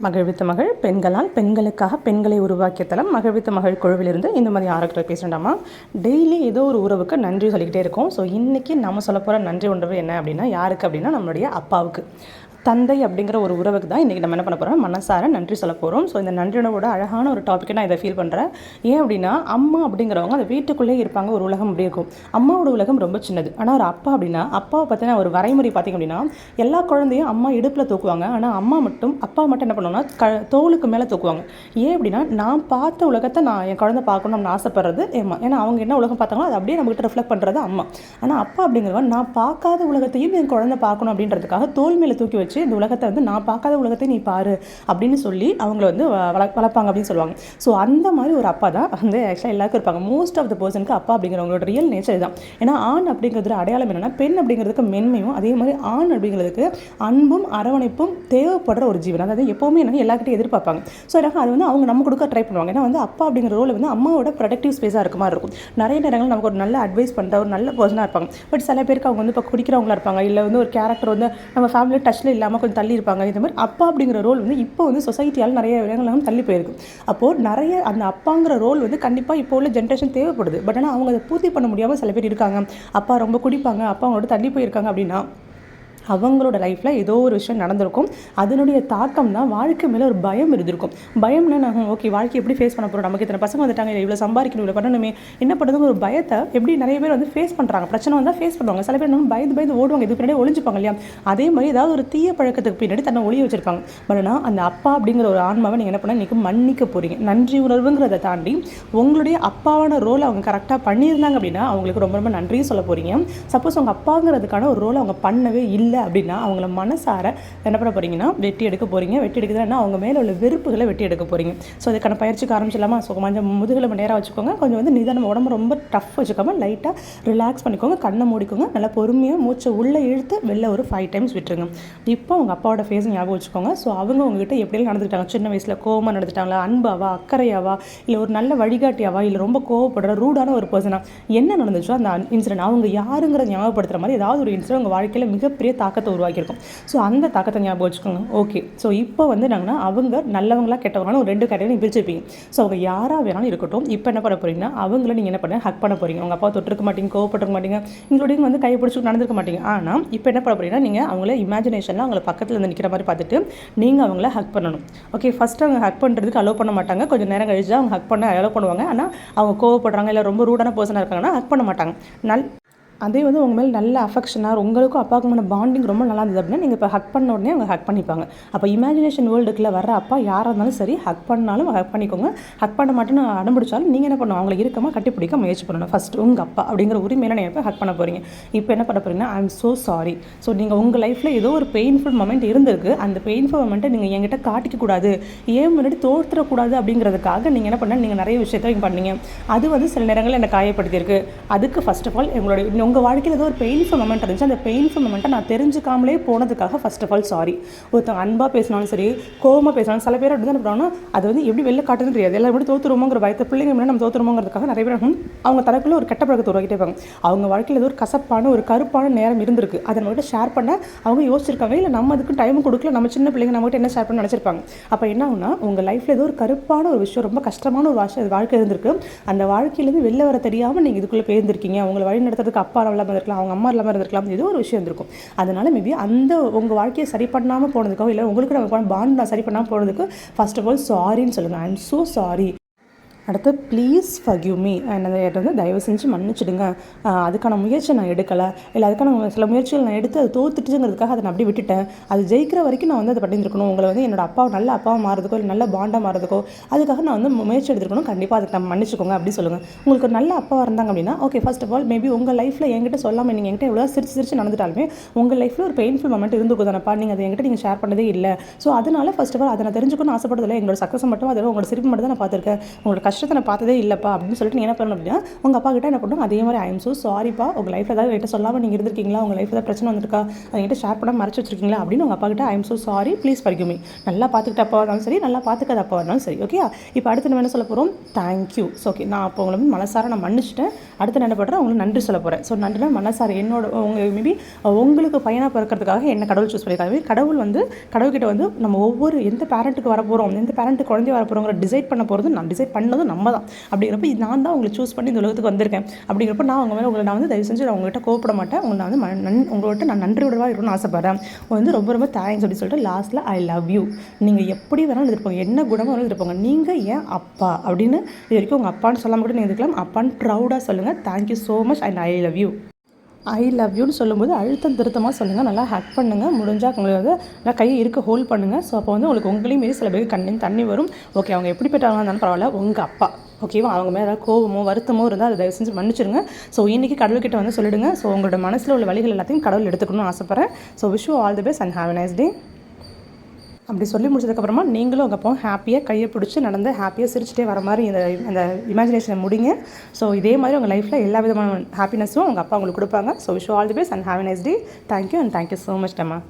மகிழ்வித்த மகள் பெண்களால் பெண்களுக்காக பெண்களை உருவாக்கிய தளம் மகிழ்வித்த மகள் குழுவிலிருந்து இந்த மாதிரி ஆரோக்கியத்தை பேசுகிறோம்டாமா. டெய்லி ஏதோ ஒரு உறவுக்கு நன்றி சொல்லிக்கிட்டே இருக்கோம். ஸோ இன்றைக்கி நம்ம சொல்ல போகிற நன்றி உணர்வு என்ன அப்படின்னா, யாருக்கு அப்படின்னா நம்மளுடைய அப்பாவுக்கு. தந்தை அப்படிங்கிற ஒரு உறவுக்கு தான் இன்றைக்கி நம்ம என்ன பண்ண போகிறோம், மனசார நன்றி சொல்ல போகிறோம். ஸோ இந்த நன்றியோட அழகான ஒரு டாப்பிக்கை நான் இதை ஃபீல் பண்ணுறேன். ஏன் அப்படின்னா, அம்மா அப்படிங்கிறவங்க அந்த வீட்டுக்குள்ளேயே இருப்பாங்க. ஒரு உலகம் அப்படி இருக்கும். அம்மாவோட உலகம் ரொம்ப சின்னது. ஆனால் ஒரு அப்பா அப்படின்னா, அப்பாவை பற்றின ஒரு வரைமுறை பார்த்திங்க அப்படின்னா, எல்லா குழந்தையும் அம்மா இடுப்பில் தூக்குவாங்க. ஆனால் அப்பா மட்டும் என்ன பண்ணுவாங்கன்னா தோளுக்கு மேலே தூக்குவாங்க. ஏன் அப்படின்னா, நான் பார்த்த உலகத்தை நான் என் குழந்தை பார்க்கணும்னு ஆசைப்படுறது ஏமா. ஏன்னா அவங்க என்ன உலகம் பார்த்தாங்களோ அதை அப்படியே நம்மகிட்ட ரிஃப்ளெக்ட் பண்ணுறது அம்மா. ஆனால் அப்பா அப்படிங்கிறவன் நான் பார்க்காத உலகத்தையும் என் குழந்தை பார்க்கணும் அப்படின்றதுக்காக தோல் மேலே தூக்கி வச்சு இந்த உலகத்தை வந்து நான் பார்க்காத உலகத்தை நீ பாரு அப்படின்னு சொல்லி அவங்கள வந்து வளர்ப்பாங்க அப்படின்னு சொல்லுவாங்க. ஸோ அந்த மாதிரி ஒரு அப்பா தான் வந்து ஆக்சுவலாக எல்லாருக்கும் இருப்பாங்க. மோஸ்ட் ஆஃப் த பர்சனுக்கு அப்பா அப்படிங்கிறவங்களோட ரியல் நேச்சர் தான். ஏன்னா ஆண் அப்படிங்கிறது அடையாளம் என்னன்னா, பெண் அப்படிங்கிறதுக்கு மென்மையும், அதே மாதிரி ஆண் அப்படிங்கிறதுக்கு அன்பும் அரவணைப்பும் தேவைப்படுற ஒரு ஜீவன். அதாவது எப்போவுமே என்ன எல்லாருக்கிட்டையும் எதிர்பார்ப்பாங்க. ஸோ எனக்கு அது வந்து அவங்க நம்ம கொடுக்க ட்ரை பண்ணுவாங்க. ஏன்னா வந்து அப்பா அப்படிங்கிற ரோல் வந்து அம்மாவோட ப்ரொடக்டிவ் ஸ்பேஸாக இருக்க மாதிரி இருக்கும். நிறைய நேரங்கள் நமக்கு ஒரு நல்ல அட்வைஸ் பண்ணுற ஒரு நல்ல பர்சனாக இருப்பாங்க. பட் சில பேருக்கு அவங்க வந்து இப்போ குடிக்கிறவங்களா இருப்பாங்க, இல்லை வந்து ஒரு கேரக்டர் வந்து நம்ம ஃபேமிலி டச்சில் இல்லாமல் கொஞ்சம் தள்ளி இருப்பாங்க. இந்த மாதிரி அப்பா அப்படிங்கிற ரோல் வந்து இப்போ வந்து சொசைட்டியால் நிறைய இடங்கள்லாம் தள்ளி போயிருக்கு. அப்போது நிறைய அந்த அப்பாங்கிற ரோல் வந்து கண்டிப்பாக இப்போ உள்ள ஜென்ரேஷன் தேவைப்படுது. பட் ஆனால் அவங்க அதை பூர்த்தி பண்ண முடியாமல் சில பேர் இருக்காங்க. அப்பா ரொம்ப குடிப்பாங்க, அப்பா அவங்களோட தள்ளி போயிருக்காங்க அப்படின்னா அவங்களோட லைஃப்பில் ஏதோ ஒரு விஷயம் நடந்திருக்கும். அதனுடைய தாக்கம் தான் வாழ்க்கை மேலே ஒரு பயம் இருந்திருக்கும். பயம்னா நான் ஓகே வாழ்க்கை எப்படி ஃபேஸ் பண்ண போகிறோம், நமக்கு இத்தனை பசங்க வந்துட்டாங்க, இவ்வளோ சம்பாதிக்கணும், இவ்வளோ பண்ணணுமே, என்ன பண்ணுறது ஒரு பயத்தை எப்படி நிறைய பேர் வந்து ஃபேஸ் பண்ணுறாங்க. பிரச்சனை வந்தால் ஃபேஸ் பண்ணுவாங்க. சில பேர் பயந்து ஓடுவாங்க, இது பின்னாடி ஒளிஞ்சுப்பாங்க இல்லையா. அதே மாதிரி ஏதாவது ஒரு தீய பழக்கத்துக்கு பின்னாடி தன்னை ஒளிய வச்சிருப்பாங்க. பட் ஆனால் அந்த அப்பா அப்படிங்கிற ஒரு ஆன்மாவை நீங்கள் என்ன பண்ண இன்றைக்கி மன்னிக்க போகிறீங்க. நன்றி உணர்வுங்கிறத தாண்டி உங்களுடைய அப்பாவான ரோல் அவங்க கரெக்டாக பண்ணியிருந்தாங்க அப்படின்னா அவங்களுக்கு ரொம்ப ரொம்ப நன்றியும் சொல்ல போகிறீங்க. சப்போஸ் அவங்க அப்பாங்கிறதுக்கான ஒரு ரோல் அவங்க பண்ணவே இல்லை அப்படின்னா அவங்கள மனசார என்ன பண்ண போறீங்கன்னா வெட்டி எடுக்க போறீங்க. வெட்டி எடுக்கிறதுனா அவங்க மேலே உள்ள வெறுப்புகளை வெட்டி எடுக்க போறீங்க. ஸோ அதுக்கான பயிற்சிக்கு ஆரம்பிச்சிடலாமா? ஸோ கொஞ்சம் முதுகில் நேராக வச்சுக்கோங்க. கொஞ்சம் வந்து நிதானம், உடம்பு ரொம்ப டஃப் வச்சுக்காம லைட்டாக ரிலாக்ஸ் பண்ணிக்கோங்க. கண்ணை மூடிக்கோங்க. நல்லா பொறுமையாக மூச்சை உள்ளே இழுத்து வெளில ஒரு 5 டைம்ஸ் விட்டுருங்க. இப்போ அவங்க அப்பாவோட ஃபேஸ் ஞாபகம் வச்சுக்கோங்க. ஸோ அவங்க உங்ககிட்ட எப்படியெல்லாம் நடந்துட்டாங்க, சின்ன வயசில் கோவமாக நடந்துட்டாங்களா, அன்பாவா, அக்கறையாவா, இல்லை ஒரு நல்ல வழிகாட்டியாவா, இல்லை ரொம்ப கோவப்படுற ரூடான ஒரு பர்சனா, என்ன நடந்துச்சோ அந்த இன்சிடென்ட் அவங்க யாருங்கிறத ஞாபகப்படுத்துகிற மாதிரி ஏதாவது ஒரு இன்சிடென்ட் உங்கள் வாழ்க்கையில் மிகப்பெரிய தாக்கத்தை உருவாக்கியிருக்கும். ஸோ அந்த தாக்கத்தை ஞாபகம் வச்சுக்கோங்க. ஓகே, ஸோ இப்போ வந்து நாங்கன்னா அவங்க நல்லவங்களா கெட்டவங்களாலும் ஒரு 2 கேட்டகரி நீங்கள் பிரிச்சுப்பீங்க. ஸோ அவங்க யாராக வேணாலும் இருக்கட்டும். இப்போ என்ன பண்ண போகிறீங்கன்னா அவங்கள நீங்கள் என்ன பண்ண ஹக் பண்ண போகிறீங்க. அவங்க அப்பா தொட்டிருக்க மாட்டீங்க, கோவப்பட்டிருக்க மாட்டீங்க, இன்க்ளூடிங் வந்து கை பிடிச்சி நடந்திருக்க மாட்டீங்க. ஆனால் இப்போ என்ன பண்ண போகிறீங்கன்னா நீங்கள் அவங்கள இமேஜினேஷனில் அவங்கள பக்கத்தில் இருந்து நிற்கிற மாதிரி பார்த்துட்டு நீங்கள் அவங்கள ஹக் பண்ணணும். ஓகே, ஃபஸ்ட்டு அவங்க ஹக் பண்ணுறதுக்கு அலோவ் பண்ண மாட்டாங்க. கொஞ்சம் நேரம் கழிச்சு அவங்க ஹக் பண்ண அலோவ் பண்ணுவாங்க. ஆனால் அவங்க கோவப்படுறாங்க இல்லை ரொம்ப ரூடான பர்சனாக இருக்காங்கன்னா ஹக் பண்ண மாட்டாங்க. அதே வந்து உங்கள் மேலே நல்ல அஃபெக்ஷனாக உங்களுக்கும் அப்பாவுக்குமான பாண்டிங் ரொம்ப நல்லா இருந்தது அப்படின்னா நீங்கள் இப்போ ஹக் பண்ண உடனே அவங்க ஹக் பண்ணிப்பாங்க. அப்போ இமேஜினேஷன் வேர்ல்டுக்குள்ளே வர அப்பா யாராக இருந்தாலும் சரி, ஹக் பண்ணாலும் ஹக் பண்ணிக்கோங்க. ஹக் பண்ண மாட்டேன்னு அடம்பிடிச்சாலும் நீங்கள் என்ன பண்ணணும், அவங்களை இருக்கமாக கட்டி பிடிக்க முயற்சி பண்ணணும். ஃபஸ்ட்டு உங்கள் அப்பா அப்படிங்கிற உரிமையில நீங்கள் இப்போ ஹக் பண்ண போகிறீங்க. இப்போ என்ன பண்ண போகிறீங்கன்னா, I am so sorry. So நீங்கள் உங்கள் லைஃப்பில் ஏதோ ஒரு பெயின்ஃபுல் மொமெண்ட் இருந்திருக்கு. அந்த பெயின்ஃபுல் மொமெண்ட்டை நீங்கள் என்கிட்ட காட்டிக்கக்கூடாது, ஏன் முன்னாடி தோற்றுறக்கூடாது அப்படிங்கிறதுக்காக நீங்கள் என்ன பண்ணால் நீங்கள் நிறைய விஷயத்த நீங்கள் பண்ணீங்க. அது வந்து சில நேரங்களில் என்னை காயப்படுத்தியிருக்கு. அதுக்கு ஃபர்ஸ்ட் ஆஃப் ஆல் உங்களுடைய உங்கள் வாழ்க்கையில் ஏதோ ஒரு பெயின்ஃபுல் மொமெண்ட் இருந்துச்சு. அந்த பெயின்ஃபுல் மொமெண்ட்டை நான் தெரிஞ்சுக்காமலே போனதுக்காக ஃபர்ஸ்ட் ஆஃப் ஆல் சாரி. ஒருத்தவங்க அன்பாக பேசினாலும் சரி, கோவமாக பேசினாலும் சில பேர் அப்படி தான் இருப்பாங்கன்னா அது வந்து எப்படி வெளில காட்டுதுன்னு தெரியாது. எல்லாம் எப்படி தோற்றுருமோங்கிற பயத்தை பிள்ளைங்க முன்னாடி நம்ம தோற்றுருமோங்கிறதுக்காக நிறைய பேர் அவங்க தனக்குள்ளே ஒரு கெட்ட பழக்கத்தை உருவாக்கிட்டே இருப்பாங்க. அவங்க வாழ்க்கையில் ஏதோ ஒரு கசப்பான ஒரு கருப்பான நேரம் இருந்திருக்கு. அதை நம்மகிட்ட ஷேர் பண்ண அவங்க யோசிச்சிருக்காங்க. இல்லை நம்ம அதுக்கு டைம் கொடுக்கல, நம்ம சின்ன பிள்ளைங்க நம்மகிட்ட என்ன ஷேர் பண்ண நினச்சிருப்பாங்க. அப்போ என்ன ஆகுனா உங்கள் லைஃப்பில் ஏதோ ஒரு கருப்பான ஒரு விஷயம், ரொம்ப கஷ்டமான ஒரு வாழ்க்கை இருந்திருக்கு. அந்த வாழ்க்கையிலேருந்து வெளில வர தெரியாமல் நீங்கள் இதுக்குள்ளே பேர்ந்துருக்கீங்க. உங்களை வழி நடத்துறதுக்கு அப்பா இல்லாமல் இருக்கலாம், அவங்க அம்மா இல்லாமல் இருந்திருக்கலாம், ஏதோ ஒரு விஷயம் இருந்திருக்கும். அதனால மேபி அந்த உங்கள் வாழ்க்கையை சரி பண்ணாமல் போனதுக்கோ இல்லை உங்களுக்கு நம்ம பாண்ட் நான் சரி பண்ணாமல் போனதுக்கு ஃபர்ஸ்ட் ஆஃப் ஆல் சாரின்னு சொல்லுங்கள். I am so sorry. அடுத்து ப்ளீஸ் ஃபர்கிவ் மீ, என்னை வந்து தயவு செஞ்சு மன்னிச்சிடுங்க. அதுக்கான முயற்சி நான் எடுக்கலை, இல்லை அதுக்கான சில முயற்சிகள் நான் எடுத்து அது தோத்துட்டுங்கிறதுக்காக அதை நான் அப்படி விட்டுட்டேன். அது ஜெயிக்கிற வரைக்கும் நான் வந்து அதை பண்ணியிருக்கணும். உங்களை வந்து என்னோட அப்பா நல்ல அப்பாவை மாறதுக்கோ இல்லை நல்ல பாண்டாக மாறதுக்கோ அதுக்காக நான் வந்து முயற்சி எடுத்துருக்கணும். கண்டிப்பாக அதுக்கு நம்ம மன்னிச்சுக்கோங்க அப்படி சொல்லுங்கள். உங்களுக்கு ஒரு நல்ல அப்பாவாக இருந்தாங்க அப்படின்னா okay, first of all maybe உங்கள் லைஃப்பில் என்கிட்ட சொல்லாமல் நீங்கள் என்கிட்ட எவ்வளோ சிரிச்சு நடந்துட்டாலுமே உங்கள் லைஃப்பில் ஒரு பெயின்ஃபுல் மொமெண்ட் இருந்துக்கும் தானப்பா, நீங்கள் அதை என்கிட்ட நீங்கள் ஷேர் பண்ணதே இல்லை. ஸோ அதனால ஃபர்ஸ்ட் ஆஃப் ஆல் அதை நான் தெரிஞ்சுக்கணும்னு ஆசைப்படுறதில்லை. எங்களோட சக்ஸஸ் மட்டும் அதில் உங்களோட சிரிப்பு மட்டும் தான் நான் பார்த்துருக்கேன். உங்களோட கஷ்டம் கஷ்டத்தை நான் பார்த்ததே இல்லைப்பா அப்படின்னு சொல்லிட்டு நீ என்ன பண்ணணும் அப்படின்னா உங்கள் அப்பா கிட்ட என்ன பண்ணணும், அதே மாதிரி ஐ எம் ஸோ சாரிப்பா, உங்கள் லைஃப்பில் ஏதாவது என்கிட்ட சொல்லாமல் நீங்கள் இருந்திருக்கீங்களா, உங்கள் லைஃப்பில் ஏதாவது பிரச்சனை வந்திருக்கா, என்கிட்ட ஷேர் பண்ண மறைச்சி வச்சிருக்கீங்களா அப்படின்னு உங்கள் அப்பா கிட்ட I am so sorry please forgive me. நல்லா பார்த்துக்கிட்ட அப்பா இருந்தாலும் சரி, நல்லா பார்த்துக்காத அப்பா இருந்தாலும் சரி. ஓகே, இப்போ அடுத்து நம்ம என்ன சொல்ல போகிறோம், தேங்க்யூ. ஸோ ஓகே, நான் அப்போ உங்களை வந்து மனசார நான் மன்னிச்சிட்டேன். அடுத்து நான் என்ன பண்ணுறேன், உங்களுக்கு நன்றி சொல்ல போகிறேன். ஸோ நன்றினா மனசார என்னோட உங்கள் மேபி உங்களுக்கு பையனாக பிறக்கிறதுக்காக என்ன கடவுள் சூஸ் பண்ணியிருக்காங்க. கடவுள்கிட்ட வந்து நம்ம ஒவ்வொரு எந்த பேரண்ட்டுக்கு வர போகிறோம், எந்த பேரண்ட்டுக்கு குழந்தை வர போகிறோங்கிற டிசைட் பண்ண போகிறது நான் டிசைட் பண்ணதும் நம்ம தான். அப்படிங்கிறப்ப நான் தான் உங்களை சூஸ் பண்ணி இந்த உலகத்துக்கு வந்திருக்கேன். அப்படிங்கிறப்ப நான் உங்கள் மேலே உங்களை நான் வந்து தயவு செஞ்சு நான் உங்கள்கிட்ட கோவப்பட மாட்டேன். உங்களை நான் வந்து உங்கள்கிட்ட நான் நன்றி விடவா இருக்கணும்னு ஆசைப்பட்றேன். வந்து ரொம்ப ரொம்ப தேங்க்ஸ் அப்படின்னு சொல்லிட்டு லாஸ்ட்டில் ஐ லவ் யூ. நீங்கள் எப்படி வேணாலும் இருப்போங்க, என்ன குணமாக வேணாலும் இருப்போங்க, நீங்கள் ஏன் அப்பா அப்படின்னு இது வரைக்கும் உங்கள் அப்பான்னு சொல்லாமல் கூட நீங்கள் இருக்கலாம். அப்பான்னு ப்ரௌடாக சொல்லுங்கள், thank you so much and I love you. I love யூன்னு சொல்லும்போது அழுத்தம் திருத்தமாக சொல்லுங்கள், நல்லா ஹேக் பண்ணுங்கள். முடிஞ்சால் உங்களுக்கு வந்து நல்லா கையை இருக்க ஹோல்ட் பண்ணுங்கள். ஸோ அப்போ வந்து உங்களுக்கு உங்களையும் மீறி சில பேருக்கு கண்ணில் தண்ணி வரும். ஓகே, அவங்க எப்படி பெற்றவங்க இருந்தாலும் பரவாயில்ல, உங்கள் அப்பா ஓகேவா, அவங்க மேலே ஏதாவது கோவமோ வருத்தமோ இருந்தால் அதை தயவு செஞ்சு மன்னிச்சிருங்க. ஸோ இன்றைக்கி கடவுள்கிட்ட வந்து சொல்லிடுங்க. ஸோ உங்களோட மனசில் உள்ள வழிகள் எல்லாத்தையும் கடவுள் எடுத்துக்கணும்னு ஆசைப்பட்றேன். So wish you all the best and have a nice டே. அப்படி சொல்லி முடிச்சதுக்கப்புறமா நீங்களும் உங்கள் அப்போ ஹாப்பியாக கையை பிடிச்சி நடந்து ஹாப்பியாக சிரிச்சிட்டே வர மாதிரி இந்த இமேஜினேஷனை முடிங்க. ஸோ இதே மாதிரி உங்கள் லைஃப்பில் எல்லா விதமான ஹாப்பினஸும் உங்கள் அப்பா உங்களுக்கு கொடுப்பாங்க. So wish you all the best and have a nice day. Thank you and thank you so much டம்மா.